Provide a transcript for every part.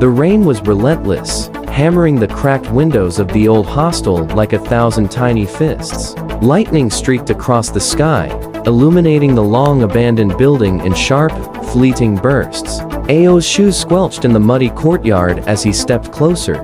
The rain was relentless, hammering the cracked windows of the old hostel like 1,000 tiny fists. Lightning streaked across the sky, illuminating the long-abandoned building in sharp, fleeting bursts. Ao's shoes squelched in the muddy courtyard as he stepped closer,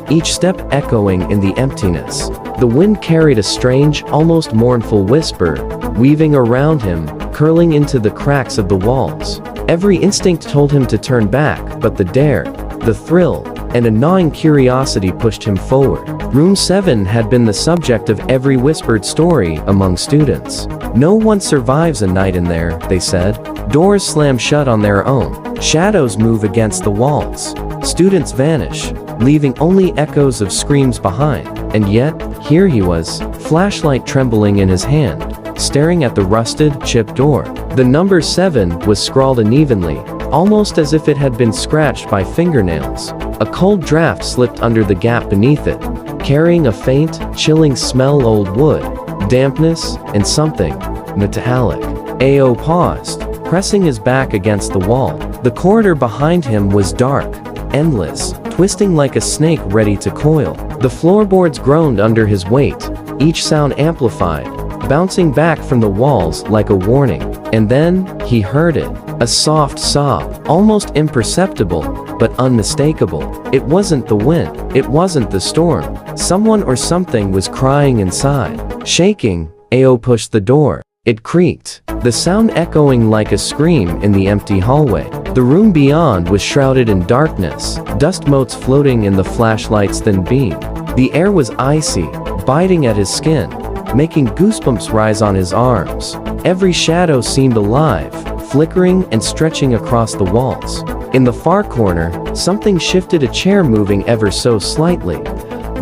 each step echoing in the emptiness. The wind carried a strange, almost mournful whisper, weaving around him, curling into the cracks of the walls. Every instinct told him to turn back, but the dare, the thrill, and a gnawing curiosity pushed him forward. Room 7 had been the subject of every whispered story among students. No one survives a night in there, they said. Doors slam shut on their own. Shadows move against the walls. Students vanish, leaving only echoes of screams behind. And yet, here he was, flashlight trembling in his hand, staring at the rusted, chipped door. The number 7 was scrawled unevenly, almost as if it had been scratched by fingernails. A cold draft slipped under the gap beneath it, carrying a faint, chilling smell: old wood, dampness, and something metallic. Ao paused, pressing his back against the wall. The corridor behind him was dark, endless, twisting like a snake ready to coil. The floorboards groaned under his weight, each sound amplified, bouncing back from the walls like a warning. And then, he heard it. A soft sob, almost imperceptible, but unmistakable. It wasn't the wind. It wasn't the storm. Someone or something was crying inside. Shaking, Ao pushed the door. It creaked, the sound echoing like a scream in the empty hallway. The room beyond was shrouded in darkness, dust motes floating in the flashlight's thin beam. The air was icy, biting at his skin, making goosebumps rise on his arms. Every shadow seemed alive, flickering and stretching across the walls. In the far corner, something shifted, a chair moving ever so slightly,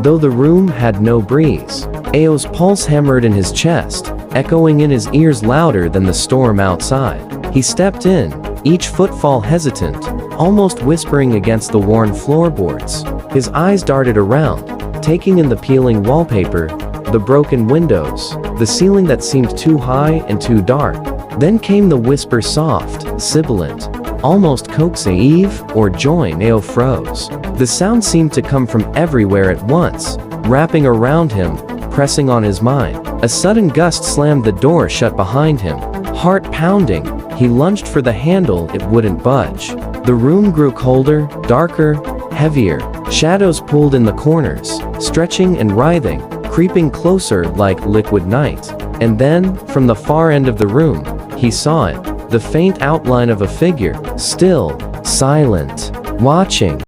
though the room had no breeze. Ao's pulse hammered in his chest, echoing in his ears louder than the storm outside. He stepped in, each footfall hesitant, almost whispering against the worn floorboards. His eyes darted around, taking in the peeling wallpaper, the broken windows, the ceiling that seemed too high and too dark. Then came the whisper, soft, sibilant, almost coaxing. Eve, or join. Ao froze. The sound seemed to come from everywhere at once, wrapping around him, pressing on his mind. A sudden gust slammed the door shut behind him. Heart pounding, he lunged for the handle. It wouldn't budge. The room grew colder, darker, heavier. Shadows pulled in the corners, stretching and writhing, creeping closer like liquid night. And then, from the far end of the room, he saw it, the faint outline of a figure, still, silent, watching.